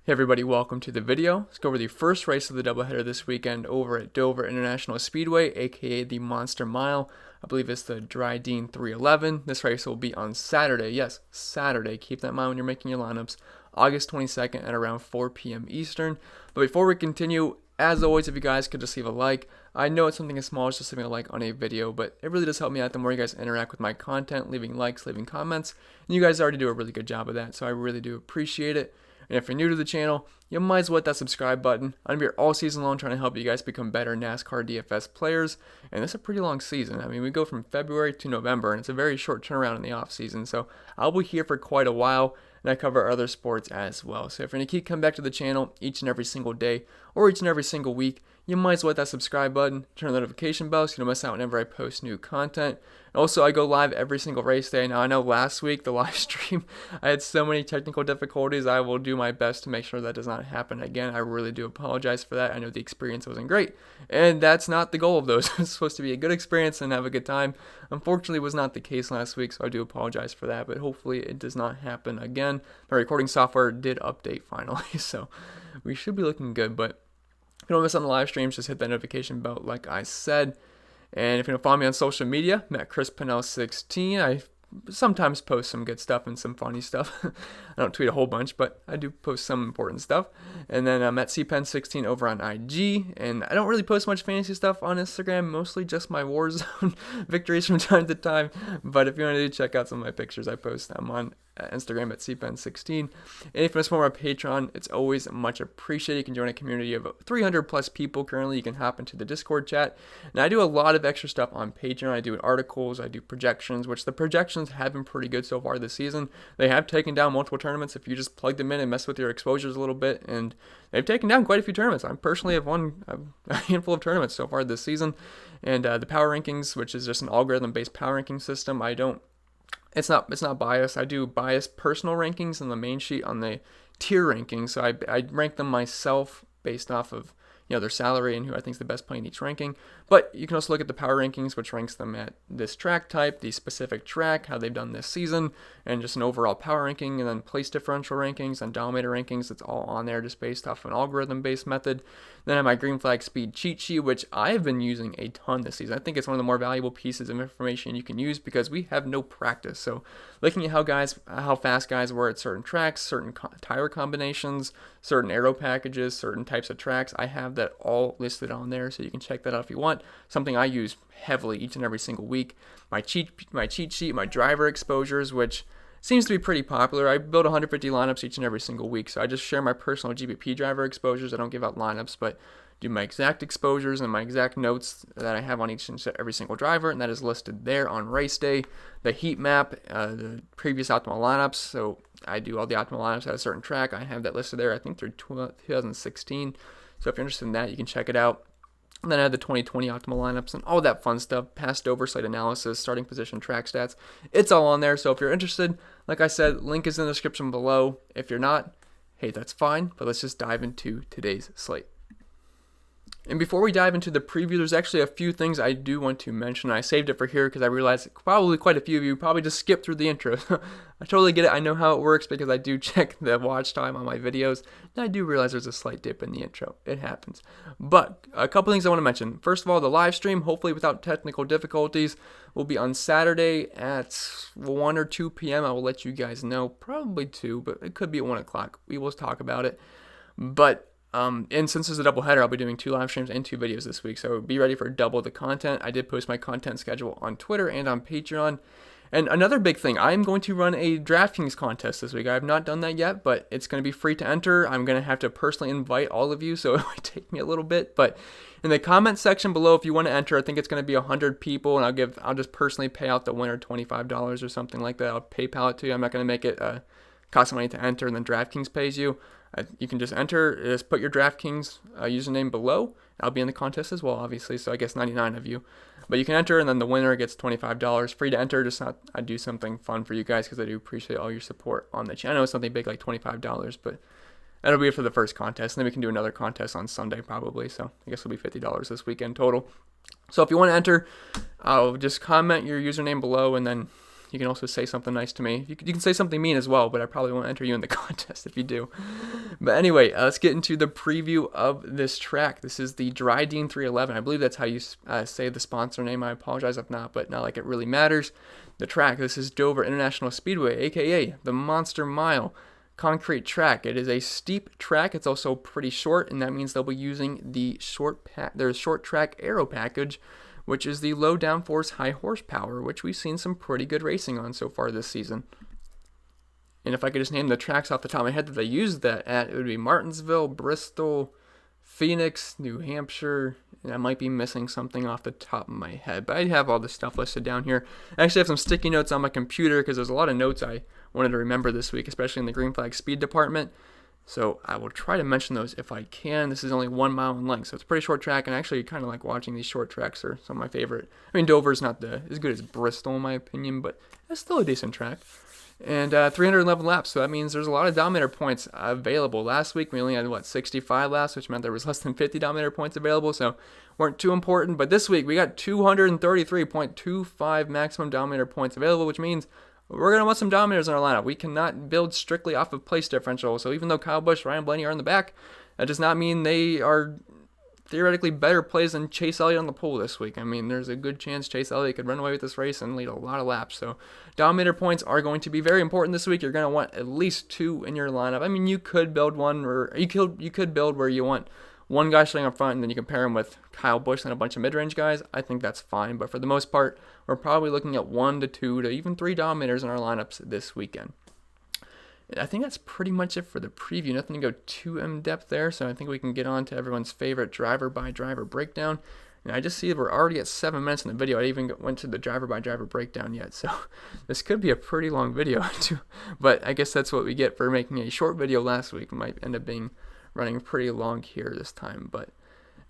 Hey everybody, welcome to the video. Let's go over the first race of the doubleheader this weekend over at Dover International Speedway, aka the Monster Mile. I believe it's the Drydene 311. This race will be on Saturday. Yes, Saturday. Keep that in mind when you're making your lineups. August 22nd at around 4 p.m. Eastern. But before we continue, as always, if you guys could just leave a like. I know it's something as small as just leaving a like on a video, but it really does help me out the more you guys interact with my content, leaving likes, leaving comments. And you guys already do a really good job of that, so I really do appreciate it. And if you're new to the channel, you might as well hit that subscribe button. I'm here all season long trying to help you guys become better NASCAR DFS players. And this is a pretty long season. I mean, we go from February to November, and it's a very short turnaround in the off season. So I'll be here for quite a while, and I cover other sports as well. So if you're going to keep coming back to the channel each and every single day or each and every single week, you might as well hit that subscribe button, turn the notification bell so you don't miss out whenever I post new content. Also, I go live every single race day. Now, I know last week, the live stream, I had so many technical difficulties. I will do my best to make sure that does not happen again. I really do apologize for that. I know the experience wasn't great, and that's not the goal of those. It's supposed to be a good experience and have a good time. Unfortunately, it was not the case last week, so I do apologize for that, but hopefully it does not happen again. My recording software did update finally, so we should be looking good, but if you don't miss on the live streams, just hit that notification bell like I said. And if you don't follow me on social media, I'm at Pennell16. I sometimes post some good stuff and some funny stuff. I don't tweet a whole bunch, but I do post some important stuff. And then I'm at CPen16 over on IG. And I don't really post much fantasy stuff on Instagram, mostly just my Warzone victories from time to time. But if you want to check out some of my pictures, I post them on Instagram at CPen16. And if you want to support my Patreon, it's always much appreciated. You can join a community of 300 plus people currently. You can hop into the Discord chat. And I do a lot of extra stuff on Patreon. I do articles, I do projections, which the projections have been pretty good so far this season. They have taken down multiple tournaments if you just plug them in and mess with your exposures a little bit. And they've taken down quite a few tournaments. I personally have won a handful of tournaments so far this season. And the power rankings, which is just an algorithm-based power ranking system, It's not biased. I do biased personal rankings in the main sheet on the tier rankings. So I rank them myself based off of their salary and who I think is the best player in each ranking. But you can also look at the power rankings, which ranks them at this track type, the specific track, how they've done this season, and just an overall power ranking, and then place differential rankings and dominator rankings. It's all on there just based off of an algorithm-based method. Then I have my green flag speed cheat sheet, which I have been using a ton this season. I think it's one of the more valuable pieces of information you can use because we have no practice. So looking at how fast guys were at certain tracks, certain tire combinations, certain aero packages, certain types of tracks, I have that all listed on there, so you can check that out if you want. Something I use heavily each and every single week. My cheat sheet, my driver exposures, which seems to be pretty popular. I build 150 lineups each and every single week, so I just share my personal GBP driver exposures. I don't give out lineups, but do my exact exposures and my exact notes that I have on each and every single driver, and that is listed there on race day. The heat map, the previous optimal lineups, so I do all the optimal lineups at a certain track. I have that listed there, I think through 2016. So if you're interested in that, you can check it out. And then I have the 2020 optimal lineups and all that fun stuff, past oversight analysis, starting position, track stats. It's all on there. So if you're interested, like I said, link is in the description below. If you're not, hey, that's fine. But let's just dive into today's slate. And before we dive into the preview, there's actually a few things I do want to mention. I saved it for here because I realized probably quite a few of you probably just skipped through the intro. I totally get it. I know how it works because I do check the watch time on my videos. And I do realize there's a slight dip in the intro. It happens. But a couple things I want to mention. First of all, the live stream, hopefully without technical difficulties, will be on Saturday at 1 or 2 p.m. I will let you guys know. Probably 2, but it could be at 1 o'clock. We will talk about it. But and since it's a doubleheader, I'll be doing 2 live streams and 2 videos this week, so be ready for double the content. I did post my content schedule on Twitter and on Patreon. And another big thing, I'm going to run a Draftkings contest this week. I have not done that yet, but it's going to be free to enter. I'm going to have to personally invite all of you, so it might take me a little bit. But in the comment section below, if you want to enter, I think it's going to be 100 people, and I'll just personally pay out the winner $25 or something like that. I'll PayPal it to you. I'm not going to make it cost money to enter, and then Draftkings pays you. You can just enter, just put your Draftkings username below. I'll be in the contest as well, obviously, so I guess 99 of you. But you can enter, and then the winner gets $25. Free to enter, I do something fun for you guys because I do appreciate all your support on the channel. It's something big like $25, but that'll be it for the first contest. And then we can do another contest on Sunday probably, so I guess it'll be $50 this weekend total. So if you want to enter, I'll just comment your username below, and then You can also say something nice to me. You can say something mean as well, but I probably won't enter you in the contest if you do. But anyway, let's get into the preview of this track. This is the Drydene 311. I believe that's how you say the sponsor name. I apologize if not, but not like it really matters. The track, this is Dover International Speedway, aka the Monster Mile concrete track. It is a steep track. It's also pretty short, and that means they'll be using the short track aero package, which is the low downforce, high horsepower, which we've seen some pretty good racing on so far this season. And if I could just name the tracks off the top of my head that they used that at, it would be Martinsville, Bristol, Phoenix, New Hampshire, and I might be missing something off the top of my head, but I have all this stuff listed down here. I actually have some sticky notes on my computer because there's a lot of notes I wanted to remember this week, especially in the green flag speed department. So I will try to mention those if I can. This is only 1 mile in length, so it's a pretty short track, and I actually kind of like watching these short tracks. Are some of my favorite. I mean, Dover's not as good as Bristol in my opinion, but it's still a decent track. And 311 laps, so that means there's a lot of Dominator points available. Last week we only had 65 laps, which meant there was less than 50 Dominator points available, so weren't too important. But this week we got 233.25 maximum Dominator points available, which means we're going to want some Dominators in our lineup. We cannot build strictly off of place differential, so even though Kyle Busch, Ryan Blaney are in the back, that does not mean they are theoretically better plays than Chase Elliott on the pole this week. I mean, there's a good chance Chase Elliott could run away with this race and lead a lot of laps. So Dominator points are going to be very important this week. You're going to want at least 2 in your lineup. I mean, you could build one, or you could build where you want one guy starting up front and then you can pair him with Kyle Busch and a bunch of mid-range guys. I think that's fine, but for the most part, we're probably looking at 1 to 2 to even 3 Dominators in our lineups this weekend. I think that's pretty much it for the preview. Nothing to go too in-depth there, so I think we can get on to everyone's favorite driver-by-driver breakdown. And I just see that we're already at 7 minutes in the video. I even went to the driver-by-driver breakdown yet, so this could be a pretty long video. But I guess that's what we get for making a short video last week. It might end up being running pretty long here this time. But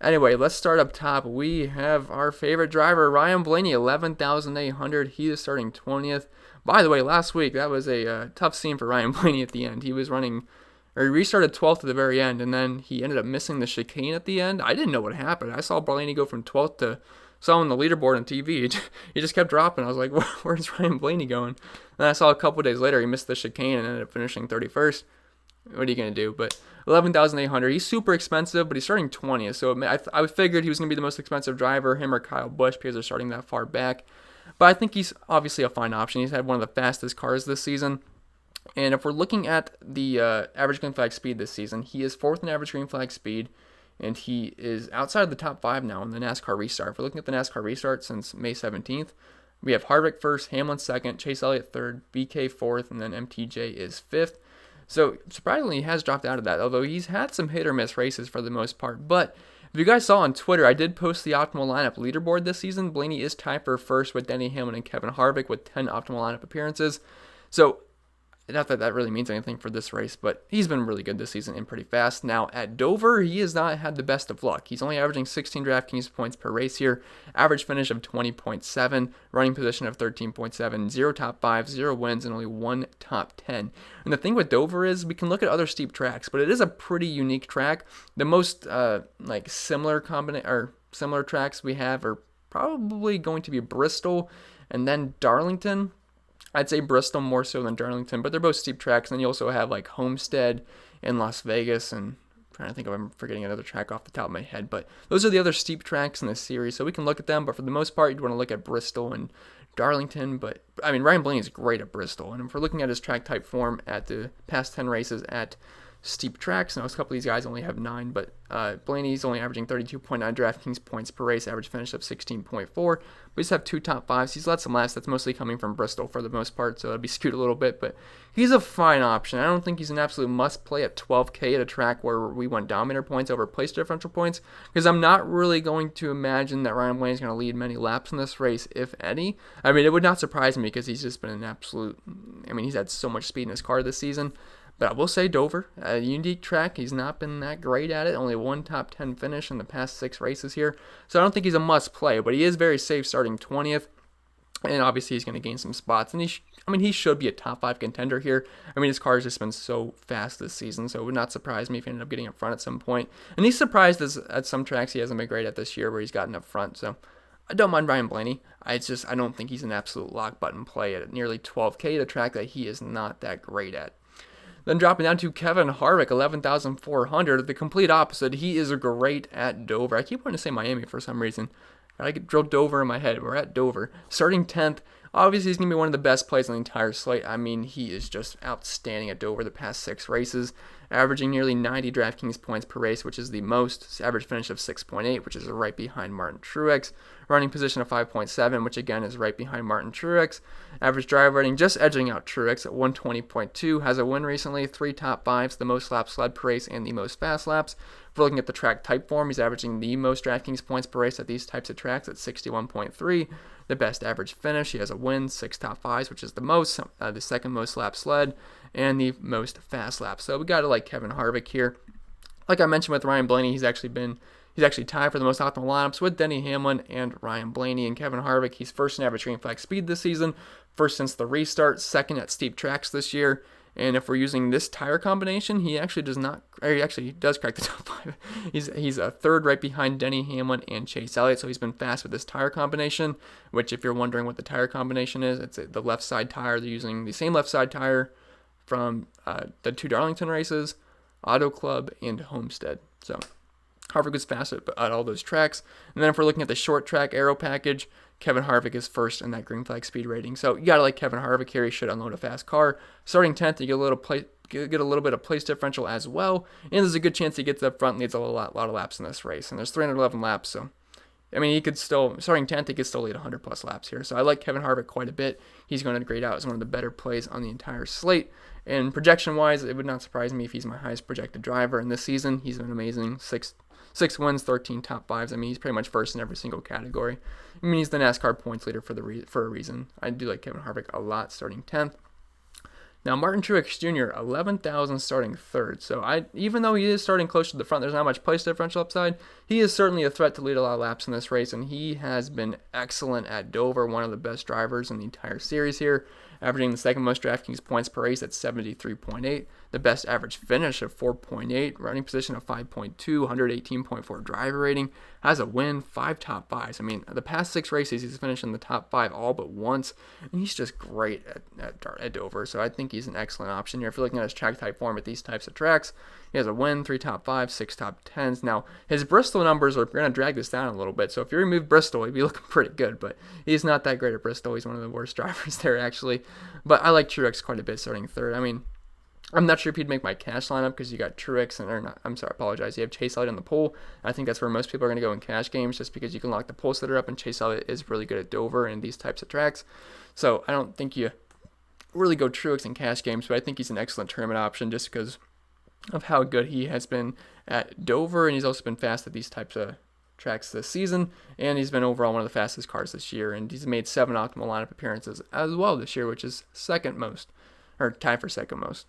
anyway, let's start up top. We have our favorite driver, Ryan Blaney, 11,800. He is starting 20th. By the way, last week, that was a tough scene for Ryan Blaney at the end. He restarted 12th at the very end, and then he ended up missing the chicane at the end. I didn't know what happened. I saw Blaney go from 12th to someone on the leaderboard on TV. He just kept dropping. I was like, where's Ryan Blaney going? And I saw a couple days later, he missed the chicane and ended up finishing 31st. What are you going to do? But 11,800. He's super expensive, but he's starting 20th. So I figured he was going to be the most expensive driver, him or Kyle Busch, because they're starting that far back. But I think he's obviously a fine option. He's had one of the fastest cars this season. And if we're looking at the average green flag speed this season, he is 4th in average green flag speed, and he is outside of the top 5 now in the NASCAR restart. If we're looking at the NASCAR restart since May 17th, we have Harvick 1st, Hamlin 2nd, Chase Elliott 3rd, BK 4th, and then MTJ is 5th. So surprisingly, he has dropped out of that, although he's had some hit or miss races for the most part. But if you guys saw on Twitter, I did post the optimal lineup leaderboard this season. Blaney is tied for first with Denny Hamlin and Kevin Harvick with 10 optimal lineup appearances. So not that that really means anything for this race, but he's been really good this season and pretty fast. Now, at Dover, he has not had the best of luck. He's only averaging 16 DraftKings points per race here, average finish of 20.7, running position of 13.7, 0 top 5, 0 wins, and only 1 top 10. And the thing with Dover is we can look at other steep tracks, but it is a pretty unique track. The most similar tracks we have are probably going to be Bristol and then Darlington. I'd say Bristol more so than Darlington, but they're both steep tracks. And then you also have like Homestead in Las Vegas, and I'm trying to think if I'm forgetting another track off the top of my head. But those are the other steep tracks in this series, so we can look at them. But for the most part, you'd want to look at Bristol and Darlington. But I mean, Ryan Blaney is great at Bristol, and if we're looking at his track type form at the past 10 races at steep tracks, now a couple of these guys only have 9, but Blaney's only averaging 32.9 DraftKings points per race, average finish of 16.4. We just have 2 top 5s. He's led some laps. That's mostly coming from Bristol for the most part, so it'll be skewed a little bit, but he's a fine option. I don't think he's an absolute must-play at 12K at a track where we want Dominator points over place differential points, because I'm not really going to imagine that Ryan Blaney's going to lead many laps in this race, if any. I mean, it would not surprise me because he's just been an absolute... I mean, he's had so much speed in his car this season. But I will say Dover, a unique track. He's not been that great at it. Only 1 top 10 finish in the past 6 races here. So I don't think he's a must-play, but he is very safe starting 20th. And obviously he's going to gain some spots. And he should be a top 5 contender here. I mean, his car has just been so fast this season, so it would not surprise me if he ended up getting up front at some point. And he's surprised at some tracks he hasn't been great at this year where he's gotten up front. So I don't mind Ryan Blaney. I don't think he's an absolute lock button play at nearly 12K, a track that he is not that great at. Then dropping down to Kevin Harvick, 11,400, the complete opposite. He is great at Dover. I keep wanting to say Miami for some reason. I drilled Dover in my head. We're at Dover. Starting 10th. Obviously, he's going to be one of the best plays on the entire slate. I mean, he is just outstanding at Dover the past 6 races, averaging nearly 90 DraftKings points per race, which is the most. Average finish of 6.8, which is right behind Martin Truex. Running position of 5.7, which again is right behind Martin Truex. Average drive rating just edging out Truex at 120.2. Has a win recently, 3 top 5s, the most laps led per race and the most fast laps. If we're looking at the track type form, he's averaging the most DraftKings points per race at these types of tracks at 61.3. The best average finish, he has a win, 6 top 5s, which is the most, the second most laps led, and the most fast laps. So we got to like Kevin Harvick here. Like I mentioned with Ryan Blaney, he's actually tied for the most optimal lineups with Denny Hamlin and Ryan Blaney. And Kevin Harvick, he's first in average green flag speed this season, first since the restart, second at steep tracks this year. And if we're using this tire combination, he actually does crack the top 5. He's a third right behind Denny Hamlin and Chase Elliott, so he's been fast with this tire combination, which if you're wondering what the tire combination is, it's the left side tire. They're using the same left side tire from the 2 Darlington races, Auto Club, and Homestead. So Harvick was fast at all those tracks. And then if we're looking at the short track aero package, Kevin Harvick is first in that green flag speed rating. So you got to like Kevin Harvick here. He should unload a fast car. Starting 10th, you get a little bit of place differential as well. And there's a good chance he gets up front and leads a lot of laps in this race. And there's 311 laps. So, I mean, he could still, starting 10th, he could still lead 100 plus laps here. So I like Kevin Harvick quite a bit. He's going to grade out as one of the better plays on the entire slate. And projection-wise, it would not surprise me if he's my highest projected driver in this season. He's been amazing. Six wins, 13 top 5s. I mean, he's pretty much first in every single category. I mean, he's the NASCAR points leader for a reason. I do like Kevin Harvick a lot, starting 10th. Now, Martin Truex Jr., 11,000 starting 3rd. So even though he is starting close to the front, there's not much place differential upside. He is certainly a threat to lead a lot of laps in this race, and he has been excellent at Dover, one of the best drivers in the entire series here, averaging the second most DraftKings points per race at 73.8, the best average finish of 4.8, running position of 5.2, 118.4 driver rating, has a win, 5 top 5s. I mean, the past 6 races, he's finished in the top 5 all but once, and he's just great at Dover, so I think he's an excellent option here. If you're looking at his track type form at these types of tracks, he has a win, 3 top 5s, 6 top 10s. Now, his Bristol numbers are going to drag this down a little bit, so if you remove Bristol, he'd be looking pretty good, but he's not that great at Bristol. He's one of the worst drivers there, actually. But I like Truex quite a bit starting 3rd. I mean, I'm not sure if he'd make my cash lineup because you got Truex you have Chase Elliott on the pole. I think that's where most people are going to go in cash games just because you can lock the pole sitter up, and Chase Elliott is really good at Dover and these types of tracks. So I don't think you really go Truex in cash games, but I think he's an excellent tournament option just because of how good he has been at Dover, and he's also been fast at these types of tracks this season, and he's been overall one of the fastest cars this year, and he's made 7 optimal lineup appearances as well this year, which is second most, or tied for second most.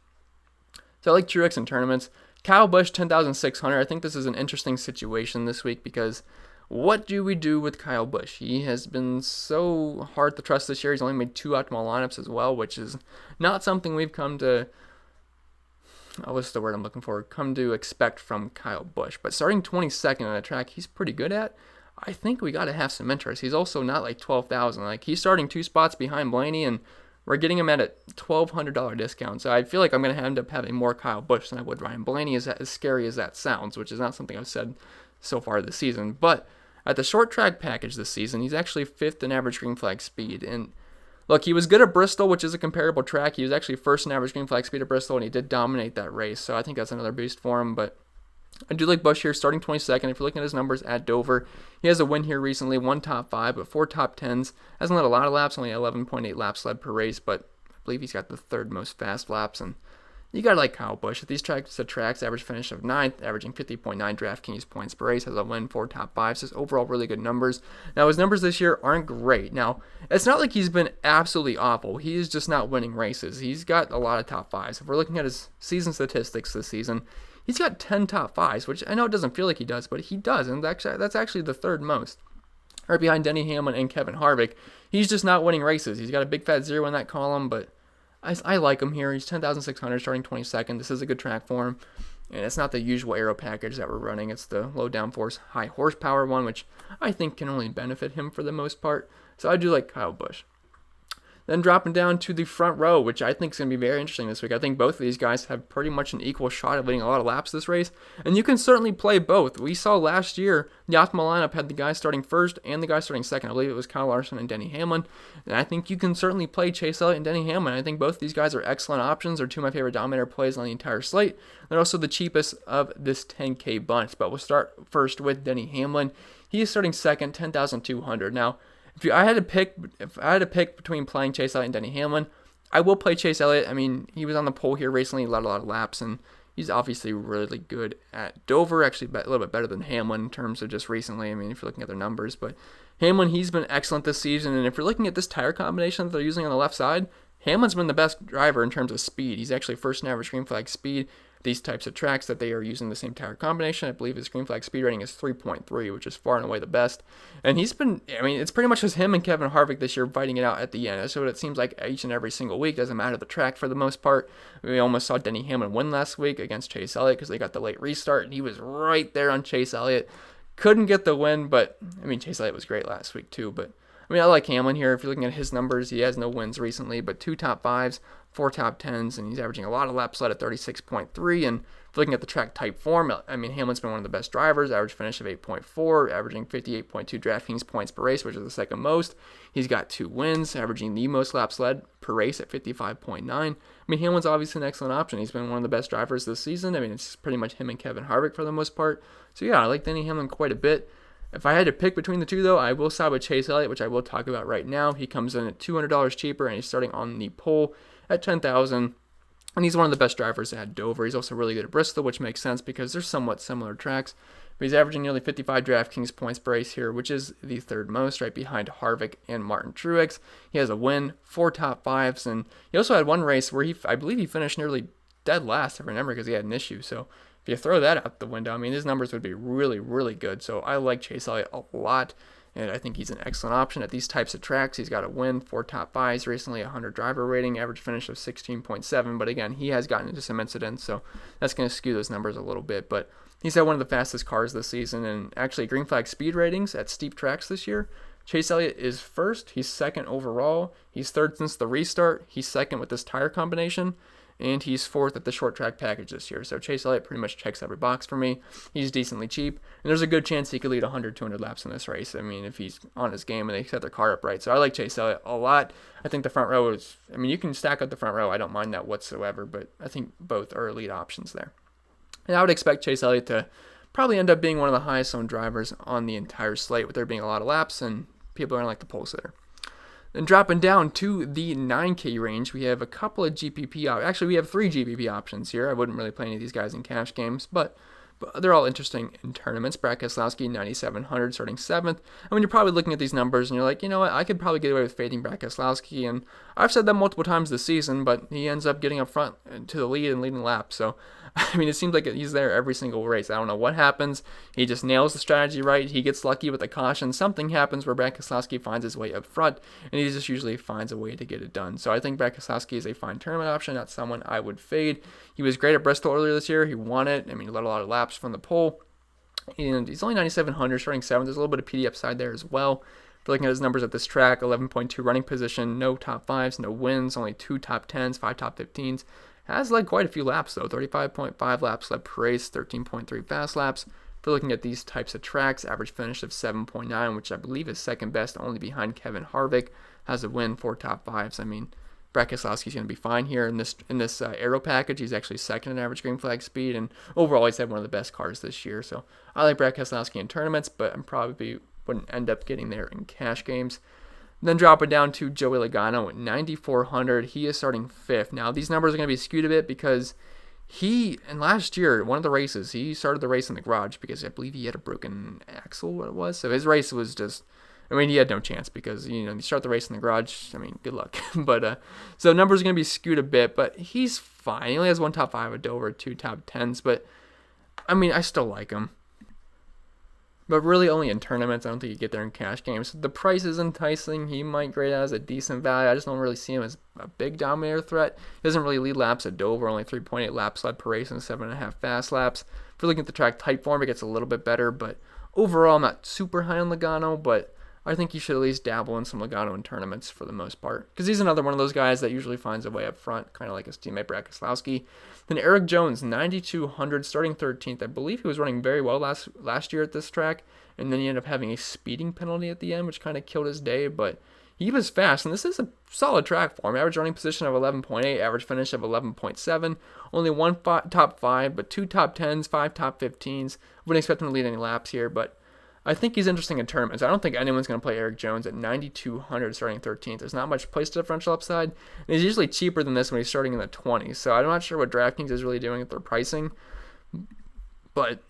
So I like Truex in tournaments. Kyle Busch, 10,600. I think this is an interesting situation this week because what do we do with Kyle Busch? He has been so hard to trust this year. He's only made 2 optimal lineups as well, which is not something we've come to, what's the word I'm looking for? Come to expect from Kyle Busch. But starting 22nd on a track he's pretty good at, I think we got to have some interest. He's also not like 12,000. Like, he's starting 2 spots behind Blaney, and we're getting him at a $1,200 discount. So I feel like I'm going to end up having more Kyle Busch than I would Ryan Blaney, as scary as that sounds, which is not something I've said so far this season. But at the short track package this season, he's actually 5th in average green flag speed. And look, he was good at Bristol, which is a comparable track. He was actually 1st in average green flag speed at Bristol, and he did dominate that race. So I think that's another boost for him. But I do like Busch here, starting 22nd. If you're looking at his numbers at Dover, he has a win here recently, 1 top 5, but 4 top 10s. Hasn't led a lot of laps, only 11.8 laps led per race, but I believe he's got the 3rd most fast laps. And you got to like Kyle Busch. At these tracks, average finish of 9th, averaging 50.9 DraftKings points per race, has a win, 4 top 5s. Just overall really good numbers. Now, his numbers this year aren't great. Now, it's not like he's been absolutely awful. He is just not winning races. He's got a lot of top 5s. If we're looking at his season statistics this season, he's got 10 top 5s, which I know it doesn't feel like he does, but he does, and that's actually the 3rd most. Right behind Denny Hamlin and Kevin Harvick. He's just not winning races. He's got a big fat 0 in that column, but I like him here. He's 10,600, starting 22nd. This is a good track for him. And it's not the usual aero package that we're running. It's the low downforce, high horsepower one, which I think can only benefit him for the most part. So I do like Kyle Busch. Then dropping down to the front row, which I think is going to be very interesting this week. I think both of these guys have pretty much an equal shot at leading a lot of laps this race. And you can certainly play both. We saw last year, the optimal lineup had the guy starting first and the guy starting second. I believe it was Kyle Larson and Denny Hamlin. And I think you can certainly play Chase Elliott and Denny Hamlin. I think both these guys are excellent options. They're two of my favorite dominator plays on the entire slate. They're also the cheapest of this 10K bunch. But we'll start first with Denny Hamlin. He is starting second, 10,200. Now, if I had to pick between playing Chase Elliott and Denny Hamlin, I will play Chase Elliott. I mean, he was on the pole here recently, led a lot of laps, and he's obviously really good at Dover, actually a little bit better than Hamlin in terms of just recently. I mean, if you're looking at their numbers, but Hamlin, he's been excellent this season, and if you're looking at this tire combination that they're using on the left side, Hamlin's been the best driver in terms of speed. He's actually first in average green flag speed. These types of tracks that they are using the same tire combination. I believe his green flag speed rating is 3.3, which is far and away the best. And he's been, I mean, it's pretty much just him and Kevin Harvick this year fighting it out at the end. That's what it seems like each and every single week. Doesn't matter the track for the most part. We almost saw Denny Hamlin win last week against Chase Elliott because they got the late restart, and he was right there on Chase Elliott. Couldn't get the win, but, I mean, Chase Elliott was great last week too, but I mean, I like Hamlin here. If you're looking at his numbers, he has no wins recently, but 2 top 5s, 4 top 10s, and he's averaging a lot of laps led at 36.3. And if looking at the track type form, I mean, Hamlin's been one of the best drivers, average finish of 8.4, averaging 58.2 Draftkings points per race, which is the second most. He's got 2 wins, averaging the most laps led per race at 55.9. I mean, Hamlin's obviously an excellent option. He's been one of the best drivers this season. I mean, it's pretty much him and Kevin Harvick for the most part. So yeah, I like Denny Hamlin quite a bit. If I had to pick between the two, though, I will side with Chase Elliott, which I will talk about right now. He comes in at $200 cheaper, and he's starting on the pole at $10,000. And he's one of the best drivers at Dover. He's also really good at Bristol, which makes sense because they're somewhat similar tracks. But he's averaging nearly 55 DraftKings points per race here, which is the third most, right behind Harvick and Martin Truex. He has a win, 4 top 5s, and he also had one race where I believe he finished nearly dead last, if I remember, because he had an issue. So if you throw that out the window, I mean, his numbers would be really, really good. So I like Chase Elliott a lot, and I think he's an excellent option at these types of tracks. He's got a win, 4 top 5s recently, 100 driver rating, average finish of 16.7. But again, he has gotten into some incidents, so that's going to skew those numbers a little bit. But he's had one of the fastest cars this season, and actually green flag speed ratings at steep tracks this year. Chase Elliott is first. He's second overall. He's third since the restart. He's second with this tire combination. And he's fourth at the short track package this year. So Chase Elliott pretty much checks every box for me. He's decently cheap. And there's a good chance he could lead 100, 200 laps in this race. I mean, if he's on his game and they set their car up right. So I like Chase Elliott a lot. I think the front row is, I mean, you can stack up the front row. I don't mind that whatsoever. But I think both are elite options there. And I would expect Chase Elliott to probably end up being one of the highest owned drivers on the entire slate, with there being a lot of laps and people are going to like the pole sitter. Then dropping down to the 9K range, we have a couple of GPP actually, we have 3 GPP options here. I wouldn't really play any of these guys in cash games, but they're all interesting in tournaments. Brad Keselowski, 9,700, starting 7th. I mean, you're probably looking at these numbers and you're like, you know what, I could probably get away with fading Brad Keselowski, and I've said that multiple times this season, but he ends up getting up front to the lead and leading laps. So, I mean, it seems like he's there every single race. I don't know what happens. He just nails the strategy right. He gets lucky with the caution. Something happens where Brad Keselowski finds his way up front, and he just usually finds a way to get it done. So I think Brad Keselowski is a fine tournament option, not someone I would fade. He was great at Bristol earlier this year. He won it. I mean, he led a lot of laps from the pole. And he's only 9,700, starting 7th. There's a little bit of PD upside there as well. If you're looking at his numbers at this track, 11.2 running position, no top 5s, no wins, only 2 top 10s, 5 top 15s. Has led quite a few laps, though. 35.5 laps led per race, 13.3 fast laps. If you're looking at these types of tracks, average finish of 7.9, which I believe is second best, only behind Kevin Harvick. Has a win, 4 top 5s. I mean, Brad Keselowski's going to be fine here in this aero package. He's actually second in average green flag speed, and overall he's had one of the best cars this year. So I like Brad Keselowski in tournaments, but I'm probably wouldn't end up getting there in cash games. Then dropping down to Joey Logano at 9,400. He is starting 5th. Now, these numbers are going to be skewed a bit because in last year, one of the races, he started the race in the garage because I believe he had a broken axle, what it was. So his race was just, I mean, he had no chance because, you start the race in the garage, I mean, good luck. But, so numbers are going to be skewed a bit, but he's fine. He only has 1 top 5 at Dover, 2 top 10s, but, I mean, I still like him. but really only in tournaments. I don't think you get there in cash games. The price is enticing. He might grade out as a decent value. I just don't really see him as a big dominator threat. He doesn't really lead laps at Dover, only 3.8 laps led per race and 7.5 fast laps. If we're looking at the track type form, it gets a little bit better, but overall, I'm not super high on Logano, but I think you should at least dabble in some Logano in tournaments for the most part, because he's another one of those guys that usually finds a way up front, kind of like his teammate Brad Keselowski. Then Eric Jones, 9,200, starting 13th. I believe he was running very well last year at this track, and then he ended up having a speeding penalty at the end, which kind of killed his day, but he was fast, and this is a solid track for him. Average running position of 11.8, average finish of 11.7, only one top 5, but 2 top 10s, 5 top 15s. Wouldn't expect him to lead any laps here, but I think he's interesting in tournaments. I don't think anyone's going to play Eric Jones at 9,200 starting 13th. There's not much place differential upside, and he's usually cheaper than this when he's starting in the 20s. So I'm not sure what Draftkings is really doing with their pricing, but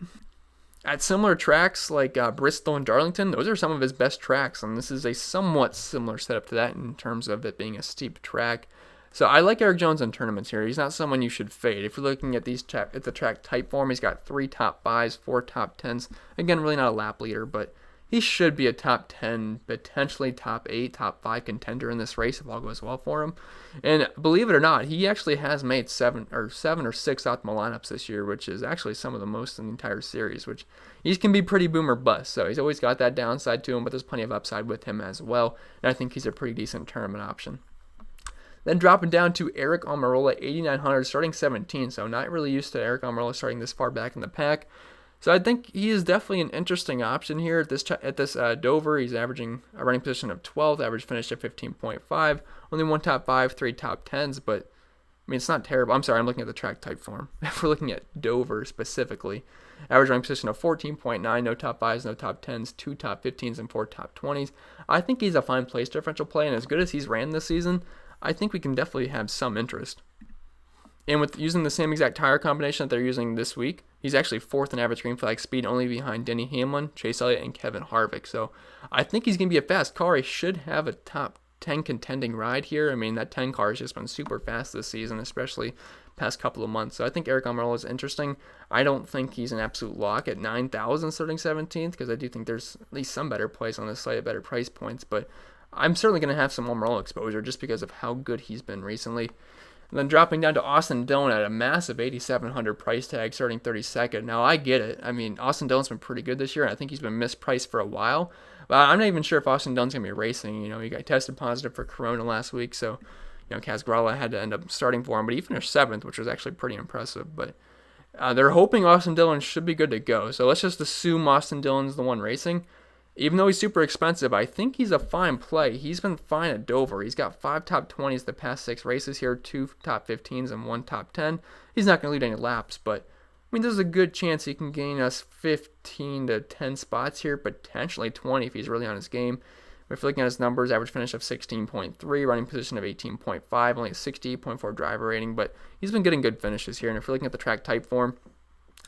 at similar tracks like Bristol and Darlington, those are some of his best tracks, and this is a somewhat similar setup to that in terms of it being a steep track. So I like Eric Jones in tournaments here. He's not someone you should fade. If you're looking at the track type form, he's got 3 top 5s, 4 top 10s. Again, really not a lap leader, but he should be a top 10, potentially top 8, top 5 contender in this race if all goes well for him. And believe it or not, he actually has made 7 or 6 optimal lineups this year, which is actually some of the most in the entire series, which he can be pretty boom or bust. So he's always got that downside to him, but there's plenty of upside with him as well. And I think he's a pretty decent tournament option. Then dropping down to Eric Almirola, 8,900, starting 17. So not really used to Eric Almirola starting this far back in the pack. So I think he is definitely an interesting option here at this Dover. He's averaging a running position of 12th, average finish at 15.5, only 1 top 5, 3 top 10s, but I mean, it's not terrible. I'm sorry, I'm looking at the track type form. If we're looking at Dover specifically, average running position of 14.9, no top 5s, no top 10s, 2 top 15s, and 4 top 20s. I think he's a fine place differential play, and as good as he's ran this season, I think we can definitely have some interest. And with using the same exact tire combination that they're using this week, he's actually 4th in average green flag speed, only behind Denny Hamlin, Chase Elliott, and Kevin Harvick. So I think he's going to be a fast car. He should have a top 10 contending ride here. I mean, that 10 car has just been super fast this season, especially past couple of months. So I think Eric Almirola is interesting. I don't think he's an absolute lock at 9,000 starting 17th, because I do think there's at least some better plays on this site at better price points, but I'm certainly going to have some Almirola exposure just because of how good he's been recently. And then dropping down to Austin Dillon at a massive 8,700 price tag, starting 32nd. Now, I get it. I mean, Austin Dillon's been pretty good this year, and I think he's been mispriced for a while. But I'm not even sure if Austin Dillon's going to be racing. You know, he got tested positive for Corona last week, so, you know, Casgralla had to end up starting for him. But he finished 7th, which was actually pretty impressive. But they're hoping Austin Dillon should be good to go. So let's just assume Austin Dillon's the one racing. Even though he's super expensive, I think he's a fine play. He's been fine at Dover. He's got 5 top 20s the past 6 races here, 2 top 15s and 1 top 10. He's not going to lead any laps, but I mean, there's a good chance he can gain us 15 to 10 spots here, potentially 20 if he's really on his game. If you're looking at his numbers, average finish of 16.3, running position of 18.5, only a 68.4 driver rating, but he's been getting good finishes here. And if you're looking at the track type form,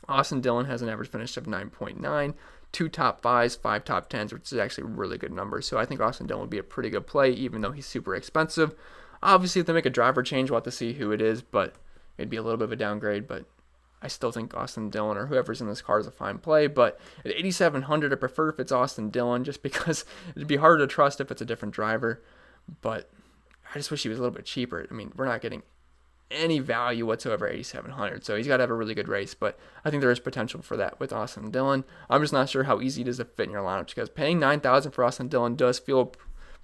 Austin Dillon has an average finish of 9.9. 2 top 5s, 5 top 10s, which is actually really good numbers. So I think Austin Dillon would be a pretty good play, even though he's super expensive. Obviously, if they make a driver change, we'll have to see who it is, but it'd be a little bit of a downgrade. But I still think Austin Dillon or whoever's in this car is a fine play. But at 8,700, I prefer if it's Austin Dillon, just because it'd be harder to trust if it's a different driver. But I just wish he was a little bit cheaper. I mean, we're not getting any value whatsoever at 8,700, so he's got to have a really good race, but I think there is potential for that with Austin Dillon. I'm just not sure how easy it is to fit in your lineup, because paying 9,000 for Austin Dillon does feel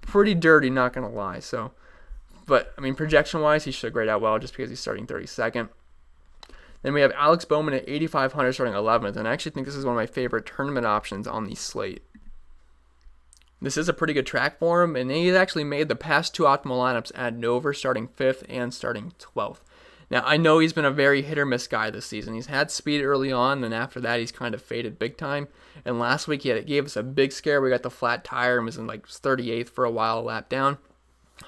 pretty dirty, not going to lie. So, but I mean, projection wise, he should grade out well just because he's starting 32nd. Then we have Alex Bowman at 8,500 starting 11th, and I actually think this is one of my favorite tournament options on the slate. This is a pretty good track for him, and he's actually made the past 2 optimal lineups at Dover, starting 5th and starting 12th. Now, I know he's been a very hit-or-miss guy this season. He's had speed early on, and after that, he's kind of faded big time. And last week, it gave us a big scare. We got the flat tire and was in like 38th for a while, a lap down.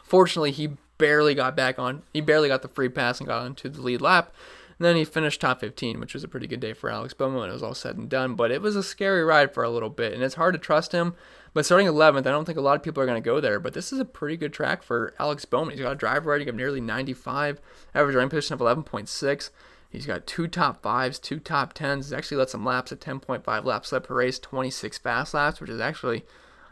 Fortunately, he barely got back on. He barely got the free pass and got onto the lead lap. And then he finished top 15, which was a pretty good day for Alex Bowman when it was all said and done. But it was a scary ride for a little bit, and it's hard to trust him. But starting 11th, I don't think a lot of people are going to go there. But this is a pretty good track for Alex Bowman. He's got a driver rating of nearly 95, average running position of 11.6. He's got 2 top 5s, 2 top 10s. He's actually led some laps at 10.5 laps led per race, 26 fast laps, which is actually,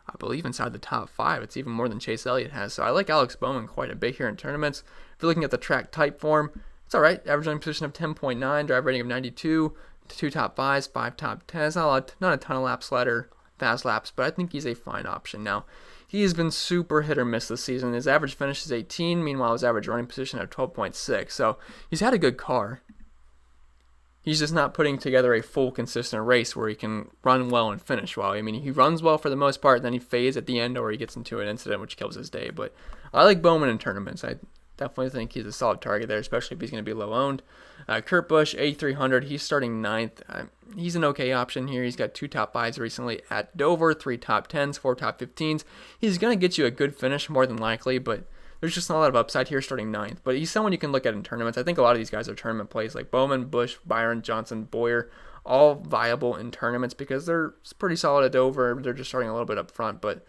I believe, inside the top 5. It's even more than Chase Elliott has. So I like Alex Bowman quite a bit here in tournaments. If you're looking at the track type form, it's all right. Average running position of 10.9, drive rating of 92, 2 top 5s, 5 top 10s. Not a ton of laps led or fast laps, but I think he's a fine option. Now, he has been super hit or miss this season. His average finish is 18, meanwhile his average running position of 12.6. So he's had a good car. He's just not putting together a full consistent race where he can run well and finish well. I mean, he runs well for the most part, then he fades at the end or he gets into an incident which kills his day. But I like Bowman in tournaments. I definitely think he's a solid target there, especially if he's going to be low owned. Kurt Busch, 8,300. He's starting 9th. He's an okay option here. He's got 2 top 5s recently at Dover, 3 top 10s, 4 top 15s. He's going to get you a good finish more than likely, but there's just not a lot of upside here starting 9th. But he's someone you can look at in tournaments. I think a lot of these guys are tournament plays like Bowman, Busch, Byron, Johnson, Boyer, all viable in tournaments because they're pretty solid at Dover. They're just starting a little bit up front, but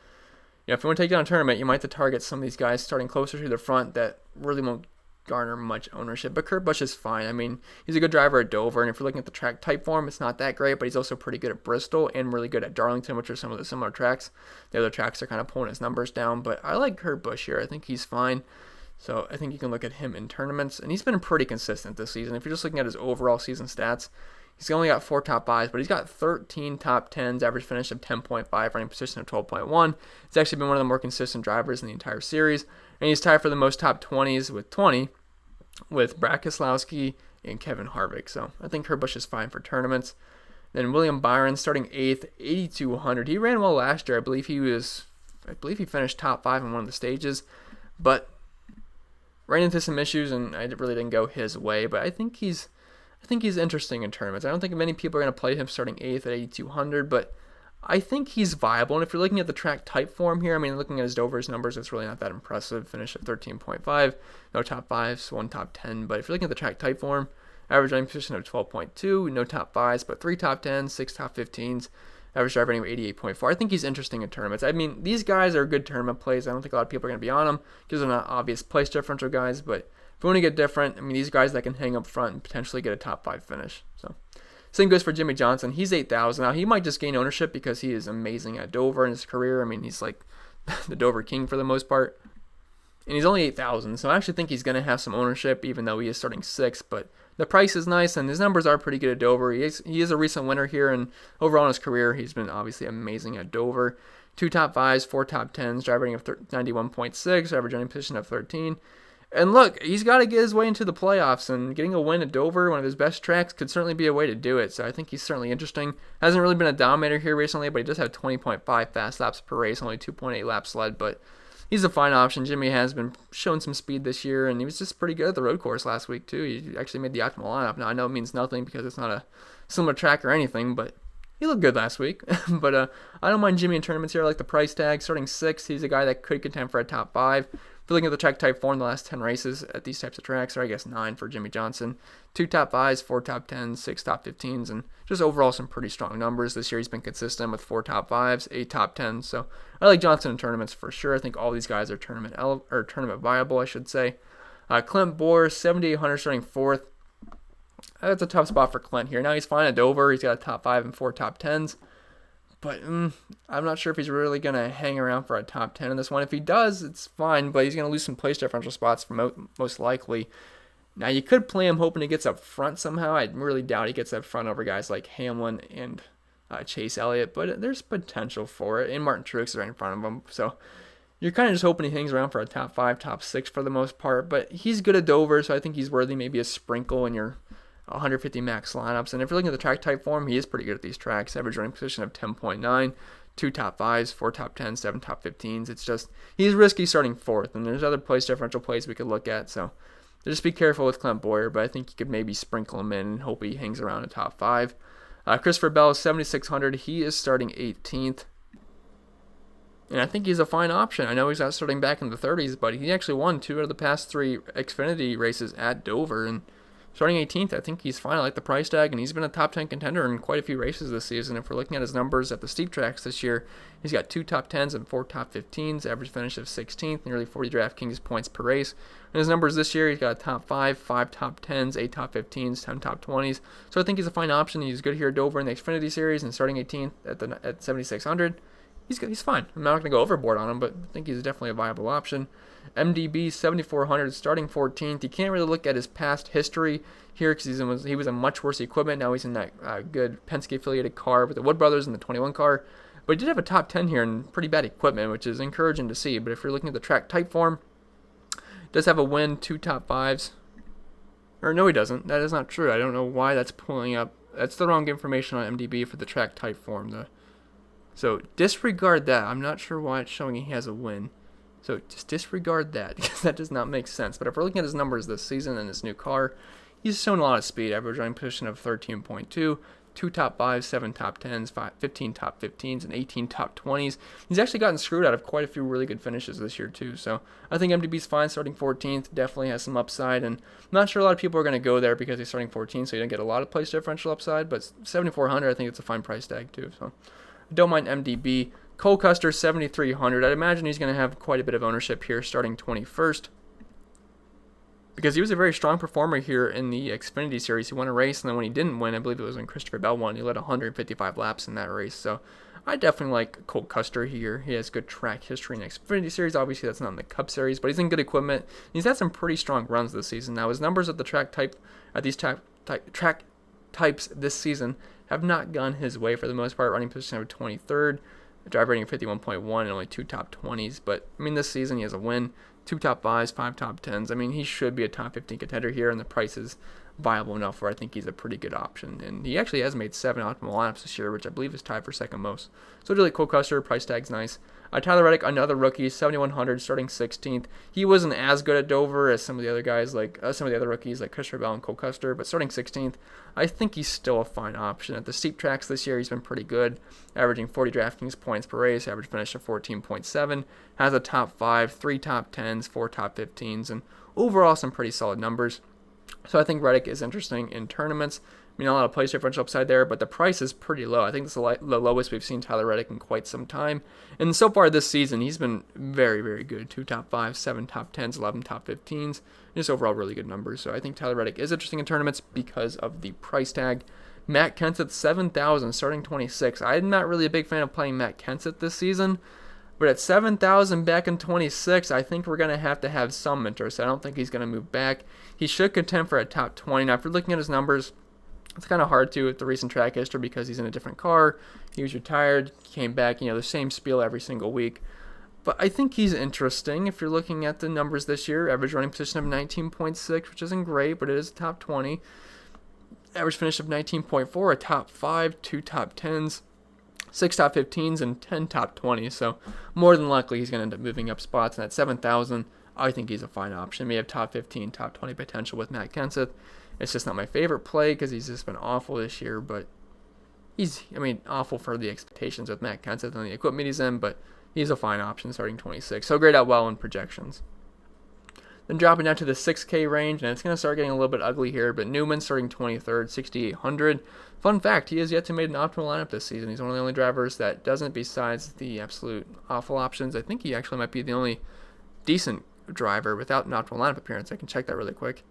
if you want to take down a tournament, you might have to target some of these guys starting closer to the front that really won't garner much ownership. But Kurt Busch is fine. I mean, he's a good driver at Dover, and if you're looking at the track type form, it's not that great, but he's also pretty good at Bristol and really good at Darlington, which are some of the similar tracks. The other tracks are kind of pulling his numbers down, but I like Kurt Busch here. I think he's fine. So I think you can look at him in tournaments, and he's been pretty consistent this season. If you're just looking at his overall season stats, he's only got 4 top 5s, but he's got 13 top 10s, average finish of 10.5, running position of 12.1. He's actually been one of the more consistent drivers in the entire series, and he's tied for the most top 20s with 20 with Brad Keselowski and Kevin Harvick. So I think Kurt Busch is fine for tournaments. Then William Byron starting 8th, 8,200. He ran well last year. I believe he finished top 5 in one of the stages, but ran into some issues, and I really didn't go his way. But I think he's interesting in tournaments. I don't think many people are going to play him starting 8th at 8,200, but I think he's viable. And if you're looking at the track type form here, I mean, looking at his Dover's numbers, it's really not that impressive. Finish at 13.5, no top 5s, 1 top 10. But if you're looking at the track type form, average running position of 12.2, no top 5s, but 3 top 10s, 6 top 15s, average driver rating of 88.4. I think he's interesting in tournaments. I mean, these guys are good tournament plays. I don't think a lot of people are going to be on them because they're not obvious place differential guys, but if we want to get different, I mean, these guys that can hang up front and potentially get a top 5 finish. So, same goes for Jimmie Johnson. He's 8,000. Now, he might just gain ownership because he is amazing at Dover in his career. I mean, he's like the Dover king for the most part. And he's only 8,000, so I actually think he's going to have some ownership, even though he is starting 6th. But the price is nice, and his numbers are pretty good at Dover. He is a recent winner here, and overall in his career, he's been obviously amazing at Dover. 2 top 5s, 4 top 10s, driver rating of 91.6, average running position of 13. And look, he's got to get his way into the playoffs, and getting a win at Dover, one of his best tracks, could certainly be a way to do it. So I think he's certainly interesting. Hasn't really been a dominator here recently, but he does have 20.5 fast laps per race, only 2.8 laps led, but he's a fine option. Jimmie has been showing some speed this year, and he was just pretty good at the road course last week, too. He actually made the optimal lineup. Now, I know it means nothing because it's not a similar track or anything, but he looked good last week. But I don't mind Jimmie in tournaments here. I like the price tag. Starting 6th, he's a guy that could contend for a top 5. If you're looking at the track type 4 in the last 10 races at these types of tracks, or I guess 9 for Jimmie Johnson, 2 top 5s, 4 top 10s, 6 top 15s, and just overall some pretty strong numbers. This year he's been consistent with 4 top 5s, 8 top 10s. So I like Johnson in tournaments for sure. I think all these guys are tournament viable, I should say. Clint Boyer, 7,800, starting 4th. That's a tough spot for Clint here. Now he's fine at Dover. He's got a top 5 and 4 top 10s. But I'm not sure if he's really going to hang around for a top 10 in this one. If he does, it's fine, but he's going to lose some place differential spots for most likely. Now, you could play him hoping he gets up front somehow. I really doubt he gets up front over guys like Hamlin and Chase Elliott, but there's potential for it. And Martin Truex is right in front of him. So you're kind of just hoping he hangs around for a top 5, top 6 for the most part. But he's good at Dover, so I think he's worthy maybe a sprinkle in your 150 max lineups. And if you're looking at the track type form, he is pretty good at these tracks. Average running position of 10.9, 2 top 5s, 4 top 10s, 7 top 15s. It's just, he's risky starting 4th, and there's other place differential plays we could look at. So just be careful with Clint Boyer, but I think you could maybe sprinkle him in and hope he hangs around a top 5. Christopher Bell, 7,600. He is starting 18th. And I think he's a fine option. I know he's not starting back in the 30s, but he actually won 2 out of the past 3 Xfinity races at Dover, and Starting 18th, I think he's fine. I like the price tag, and he's been a top 10 contender in quite a few races this season. If we're looking at his numbers at the steep tracks this year, he's got 2 top 10s and 4 top 15s, average finish of 16th, nearly 40 DraftKings points per race. In his numbers this year, he's got a top 5, 5 top 10s, 8 top 15s, 10 top 20s. So I think he's a fine option. He's good here at Dover in the Xfinity Series, and starting 18th at 7,600. He's fine. I'm not going to go overboard on him, but I think he's definitely a viable option. MDB 7,400, starting 14th. You can't really look at his past history here because he was in much worse equipment. Now he's in that good Penske-affiliated car with the Wood Brothers in the 21 car. But he did have a top 10 here in pretty bad equipment, which is encouraging to see. But if you're looking at the track type form, does have a win, 2 top 5s. Or no, he doesn't. That is not true. I don't know why that's pulling up. That's the wrong information on MDB for the track type form. So disregard that. I'm not sure why it's showing he has a win. So just disregard that because that does not make sense. But if we're looking at his numbers this season and his new car, he's shown a lot of speed. Average running position of 13.2, 2 top 5s, 7 top 10s, 15 top 15s, and 18 top 20s. He's actually gotten screwed out of quite a few really good finishes this year too. So I think MDB's fine starting 14th. Definitely has some upside. And I'm not sure a lot of people are going to go there because he's starting 14th, so you don't get a lot of place differential upside. But 7,400, I think it's a fine price tag too. So I don't mind MDB. Cole Custer, 7,300. I'd imagine he's going to have quite a bit of ownership here starting 21st because he was a very strong performer here in the Xfinity Series. He won a race, and then when he didn't win, I believe it was when Christopher Bell won, he led 155 laps in that race. So I definitely like Cole Custer here. He has good track history in the Xfinity Series. Obviously, that's not in the Cup Series, but he's in good equipment. He's had some pretty strong runs this season. Now, his numbers at the track types this season have not gone his way for the most part. Running position of 23rd. Drive rating of 51.1 and only 2 top 20s. But, I mean, this season he has a win, 2 top 5s, 5 top 10s. I mean, he should be a top 15 contender here, and the price is viable enough where I think he's a pretty good option. And he actually has made 7 optimal lineups this year, which I believe is tied for second most. So, really, Cole Custer, price tag's nice. Tyler Reddick, another rookie, 7,100, starting 16th. He wasn't as good at Dover as some of the other guys, like some of the other rookies, like Christopher Bell and Cole Custer, but starting 16th, I think he's still a fine option. At the steep tracks this year, he's been pretty good, averaging 40 DraftKings points per race, average finish of 14.7, has a top 5, 3 top 10s, 4 top 15s, and overall some pretty solid numbers. So I think Reddick is interesting in tournaments. I mean, a lot of place differential upside there, but the price is pretty low. I think it's the lowest we've seen Tyler Reddick in quite some time. And so far this season, he's been very, very good. 2 top 5s, 7 top 10s, 11 top 15s. Just overall really good numbers. So I think Tyler Reddick is interesting in tournaments because of the price tag. Matt Kenseth, 7,000, starting 26. I'm not really a big fan of playing Matt Kenseth this season. But at 7,000 back in 26, I think we're going to have some interest. I don't think he's going to move back. He should contend for a top 20. Now, if you're looking at his numbers, it's kind of hard to with the recent track history because he's in a different car. He was retired, came back, the same spiel every single week. But I think he's interesting if you're looking at the numbers this year. Average running position of 19.6, which isn't great, but it is top 20. Average finish of 19.4, a top 5, 2 top 10s, 6 top 15s, and 10 top 20s. So more than likely he's going to end up moving up spots. And at 7,000, I think he's a fine option. We have top 15, top 20 potential with Matt Kenseth. It's just not my favorite play because he's just been awful this year. But awful for the expectations with Matt Kenseth and the equipment he's in. But he's a fine option starting 26. So grayed out well in projections. Then dropping down to the 6K range, and it's going to start getting a little bit ugly here, but Newman starting 23rd, 6,800. Fun fact, he has yet to make an optimal lineup this season. He's one of the only drivers that doesn't besides the absolute awful options. I think he actually might be the only decent driver without an optimal lineup appearance. I can check that really quick.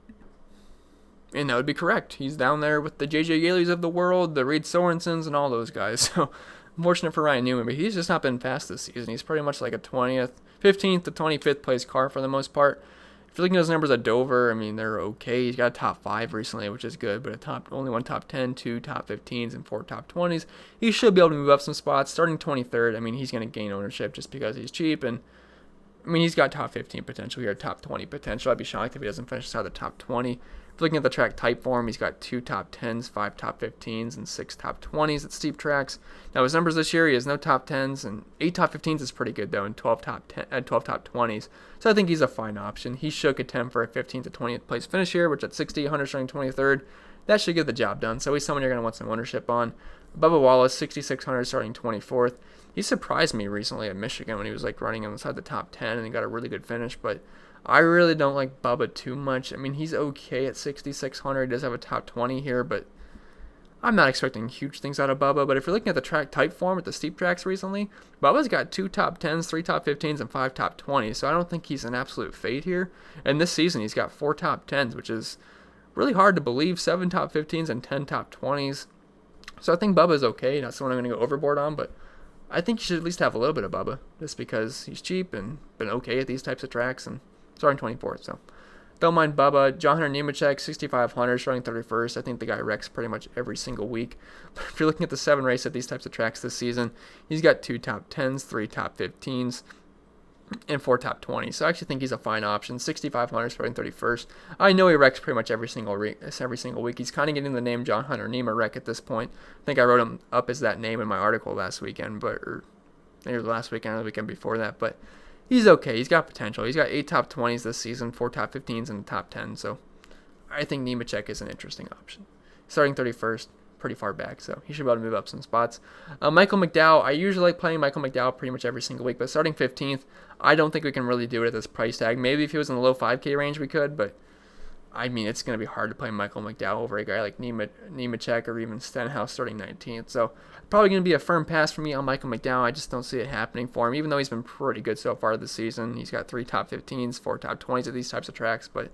And that would be correct. He's down there with the J.J. Yaleys of the world, the Reed Sorensens, and all those guys. So, unfortunate for Ryan Newman, but he's just not been fast this season. He's pretty much like a 15th to 25th place car for the most part. If you're looking at his numbers at Dover, they're okay. He's got a top 5 recently, which is good, but only 1 top 10, 2 top 15s, and 4 top 20s. He should be able to move up some spots. Starting 23rd, he's going to gain ownership just because he's cheap, and he's got top 15 potential here, top 20 potential. I'd be shocked if he doesn't finish outside the top 20. If you're looking at the track type form, he's got 2 top 10s, 5 top 15s, and 6 top 20s at steep tracks. Now his numbers this year, he has no top 10s, and 8 top 15s is pretty good though, and 12 top 20s. So I think he's a fine option. He should contend for a 15th to 20th place finish here, which at 6,800 starting 23rd, that should get the job done. So he's someone you're going to want some ownership on. Bubba Wallace, 6,600 starting 24th. He surprised me recently at Michigan when he was running inside the top 10 and he got a really good finish, but I really don't like Bubba too much. I mean, he's okay at 6,600. He does have a top 20 here, but I'm not expecting huge things out of Bubba. But if you're looking at the track type form at the steep tracks recently, Bubba's got 2 top 10s, 3 top 15s, and 5 top 20s. So I don't think he's an absolute fade here. And this season, he's got 4 top 10s, which is really hard to believe. 7 top 15s and 10 top 20s. So I think Bubba's okay. Not someone I'm going to go overboard on, but I think you should at least have a little bit of Bubba, just because he's cheap and been okay at these types of tracks, and starting 24th. So don't mind Bubba. John Hunter Nemechek, 6,500, starting 31st. I think the guy wrecks pretty much every single week. But if you're looking at the 7 race at these types of tracks this season, he's got 2 top 10s, 3 top 15s, and 4 top 20s. So I actually think he's a fine option. 6,500, starting 31st. I know he wrecks pretty much every single week. He's kind of getting the name John Hunter Nema wreck at this point. I think I wrote him up as that name in my article last weekend, or maybe last weekend or the weekend before that. But he's okay. He's got potential. He's got 8 top 20s this season, 4 top 15s, and a top 10. So I think Nemechek is an interesting option. Starting 31st. Pretty far back, so he should be able to move up some spots. Michael McDowell, I usually like playing Michael McDowell pretty much every single week, but starting 15th, I don't think we can really do it at this price tag. Maybe if he was in the low 5K range, we could, but I mean, it's going to be hard to play Michael McDowell over a guy like Nemechek or even Stenhouse starting 19th, so probably going to be a firm pass for me on Michael McDowell. I just don't see it happening for him, even though he's been pretty good so far this season. He's got 3 top 15s, 4 top 20s at these types of tracks, but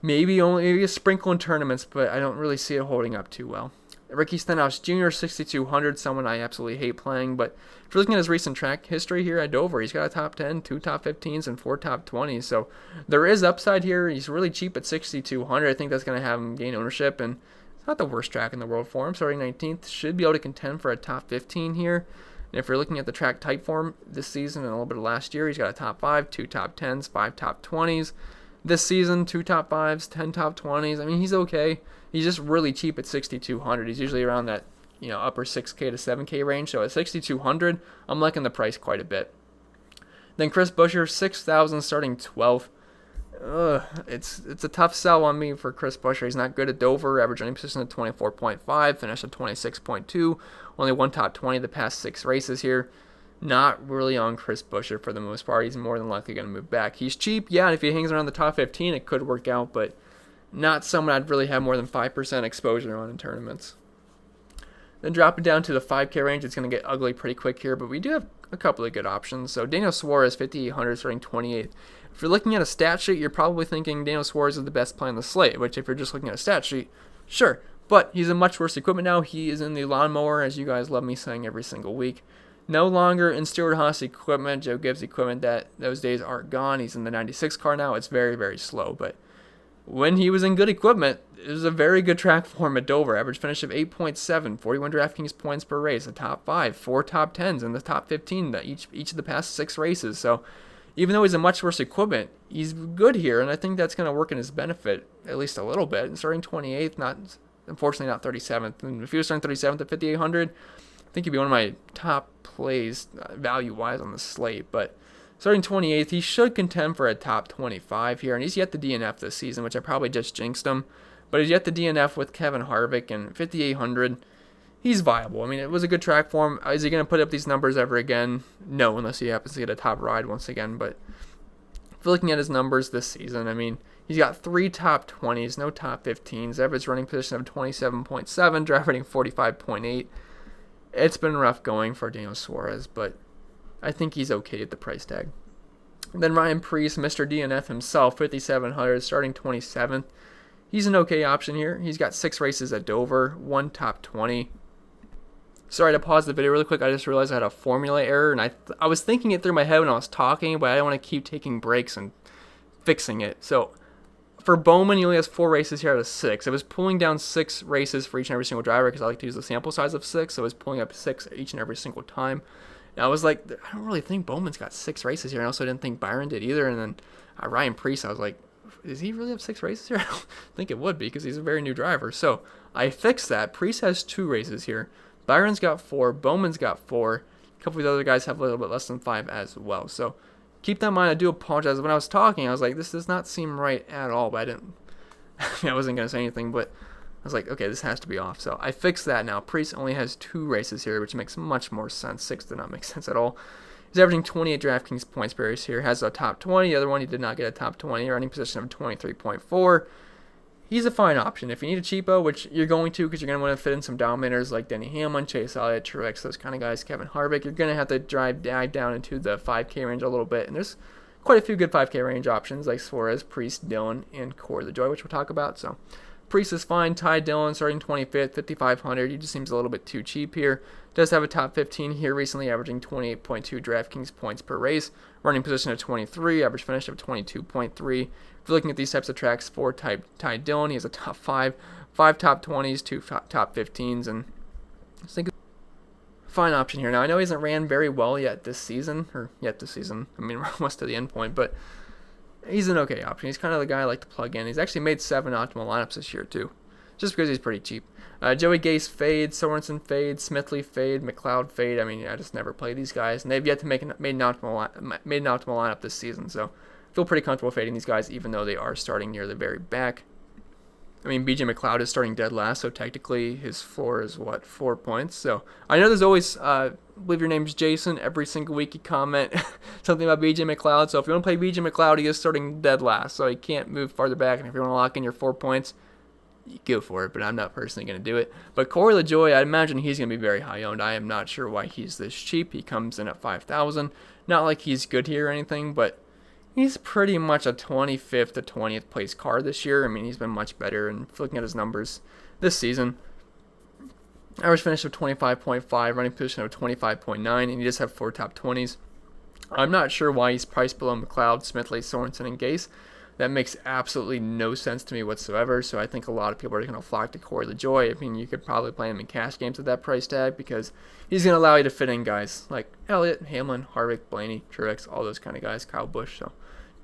maybe a sprinkle in tournaments, but I don't really see it holding up too well. Ricky Stenhouse Jr., 6,200, someone I absolutely hate playing, but if you're looking at his recent track history here at Dover, he's got a top 10, 2 top 15s, and 4 top 20s, so there is upside here. He's really cheap at 6,200. I think that's going to have him gain ownership, and it's not the worst track in the world for him. Starting 19th, should be able to contend for a top 15 here. And if you're looking at the track type form this season and a little bit of last year, he's got a top 5, 2 top 10s, 5 top 20s. This season, 2 top 5s, 10 top 20s. I mean, he's okay. He's just really cheap at 6,200. He's usually around that, upper 6K to 7K range. So at 6,200, I'm liking the price quite a bit. Then Chris Buescher, 6,000, starting 12th. It's a tough sell on me for Chris Buescher. He's not good at Dover. Average running position at 24.5, finished at 26.2. Only 1 top 20 the past 6 races here. Not really on Chris Buescher for the most part. He's more than likely going to move back. He's cheap, yeah, and if he hangs around the top 15, it could work out, but not someone I'd really have more than 5% exposure on in tournaments. Then dropping down to the 5K range, it's going to get ugly pretty quick here, but we do have a couple of good options. So Daniel Suarez, 5,800, starting 28th. If you're looking at a stat sheet, you're probably thinking Daniel Suarez is the best play on the slate, which if you're just looking at a stat sheet, sure. But he's in much worse equipment now. He is in the lawnmower, as you guys love me saying every single week. No longer in Stewart-Haas equipment, Joe Gibbs equipment. That those days are gone. He's in the 96 car now. It's very, very slow. But when he was in good equipment, it was a very good track for him at Dover. Average finish of 8.7, 41 DraftKings points per race, a top 5, 4 top 10s, and the top 15 each of the past 6 races. So even though he's in much worse equipment, he's good here, and I think that's going to work in his benefit at least a little bit. And starting 28th, unfortunately not 37th. And if he was starting 37th at 5,800, I think he'd be one of my top plays value-wise on the slate. But starting 28th, he should contend for a top 25 here. And he's yet to DNF this season, which I probably just jinxed him. But he's yet to DNF with Kevin Harvick, and 5,800, he's viable. I mean, it was a good track for him. Is he going to put up these numbers ever again? No, unless he happens to get a top ride once again. But if you're looking at his numbers this season, I mean, he's got 3 top 20s, no top 15s, average running position of 27.7, draft rating 45.8. It's been rough going for Daniel Suarez, but I think he's okay at the price tag. And then Ryan Preece, Mr. DNF himself, 5,700, starting 27th. He's an okay option here. He's got 6 races at Dover, 1 top 20. Sorry to pause the video really quick. I just realized I had a formula error, and I was thinking it through my head when I was talking, but I didn't want to keep taking breaks and fixing it. So for Bowman, he only has 4 races here out of 6. It was pulling down 6 races for each and every single driver because I like to use the sample size of 6, so it was pulling up 6 each and every single time. And I was like, I don't really think Bowman's got 6 races here. And I also didn't think Byron did either. And then Ryan Preece, I was like, does he really have 6 races here? I don't think it would be because he's a very new driver. So I fixed that. Preece has 2 races here. Byron's got 4. Bowman's got 4. A couple of the other guys have a little bit less than 5 as well. So keep that in mind. I do apologize. When I was talking, I was like, this does not seem right at all. But I wasn't going to say anything, but I was like, okay, this has to be off. So I fixed that now. Preece only has 2 races here, which makes much more sense. 6 did not make sense at all. He's averaging 28 DraftKings points per race here. Has a top 20. The other one, he did not get a top 20. Running position of 23.4. He's a fine option. If you need a cheapo, which you're going to because you're going to want to fit in some dominators like Denny Hamlin, Chase Elliott, Truex, those kind of guys, Kevin Harvick, you're going to have to dive down into the 5K range a little bit. And there's quite a few good 5K range options like Suarez, Priest, Dillon, and Corey LaJoie, which we'll talk about. So Priest is fine. Ty Dillon starting 25th, 5,500. He just seems a little bit too cheap here. Does have a top 15 here recently, averaging 28.2 DraftKings points per race. Running position of 23, average finish of 22.3. If you're looking at these types of tracks for Ty Dillon, he has a top 5 top 20s, 2 top 15s, and I think fine option here. Now, I know he hasn't ran very well yet this season. I mean, we're almost to the end point, but he's an okay option. He's kind of the guy I like to plug in. He's actually made 7 optimal lineups this year, too, just because he's pretty cheap. Joey Gase fade, Sorensen fade, Smithley fade, McLeod fade. I mean, I just never play these guys, and they've yet to made an optimal lineup this season, so I feel pretty comfortable fading these guys, even though they are starting near the very back. I mean, BJ McLeod is starting dead last, so technically his floor is, 4 points? So I know there's always, I believe your name's Jason. Every single week you comment something about BJ McLeod. So if you want to play BJ McLeod, he is starting dead last, so he can't move farther back. And if you want to lock in your 4 points, you go for it, but I'm not personally going to do it. But Corey LaJoie, I imagine he's going to be very high owned. I am not sure why he's this cheap. He comes in at 5,000. Not like he's good here or anything, but he's pretty much a 25th to 20th place car this year. I mean, he's been much better. And looking at his numbers this season, average finish of 25.5, running position of 25.9, and he just have 4 top 20s. I'm not sure why he's priced below McLeod, Smithley, Sorensen, and Gase. That makes absolutely no sense to me whatsoever. So I think a lot of people are going to flock to Corey LaJoie. I mean, you could probably play him in cash games at that price tag because he's going to allow you to fit in guys like Elliott, Hamlin, Harvick, Blaney, Truex, all those kind of guys, Kyle Busch. So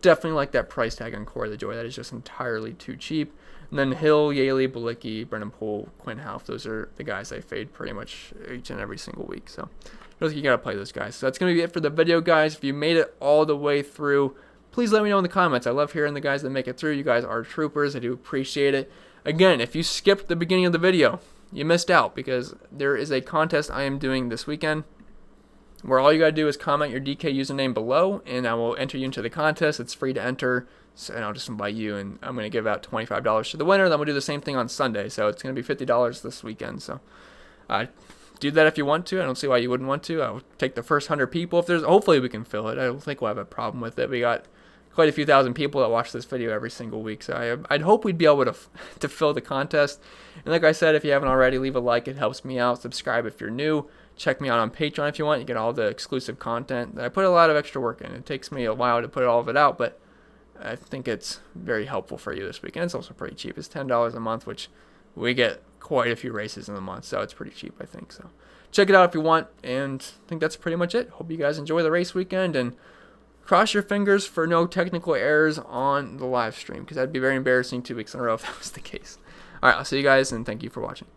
definitely like that price tag on Corey LaJoie. That is just entirely too cheap. And then Hill, Yaley, Balicki, Brennan Poole, Quinn Houff, those are the guys I fade pretty much each and every single week. So you got to play those guys. So that's going to be it for the video, guys. If you made it all the way through, please let me know in the comments. I love hearing the guys that make it through. You guys are troopers. I do appreciate it. Again, if you skipped the beginning of the video, you missed out because there is a contest I am doing this weekend where all you got to do is comment your DK username below, and I will enter you into the contest. It's free to enter, and I'll just invite you, and I'm going to give out $25 to the winner. Then we'll do the same thing on Sunday, so it's going to be $50 this weekend. So do that if you want to. I don't see why you wouldn't want to. I'll take the first 100 people. Hopefully we can fill it. I don't think we'll have a problem with it. We got quite a few thousand people that watch this video every single week, so I'd hope we'd be able to fill the contest. And like I said, if you haven't already, leave a like. It helps me out. Subscribe if you're new. Check me out on Patreon if you want. You get all the exclusive content. I put a lot of extra work in. It takes me a while to put all of it out, but I think it's very helpful for you this week. And it's also pretty cheap. It's $10 a month, which we get quite a few races in a month, so it's pretty cheap, I think. So check it out if you want, and I think that's pretty much it. Hope you guys enjoy the race weekend, and cross your fingers for no technical errors on the live stream, because that'd be very embarrassing 2 weeks in a row if that was the case. All right, I'll see you guys, and thank you for watching.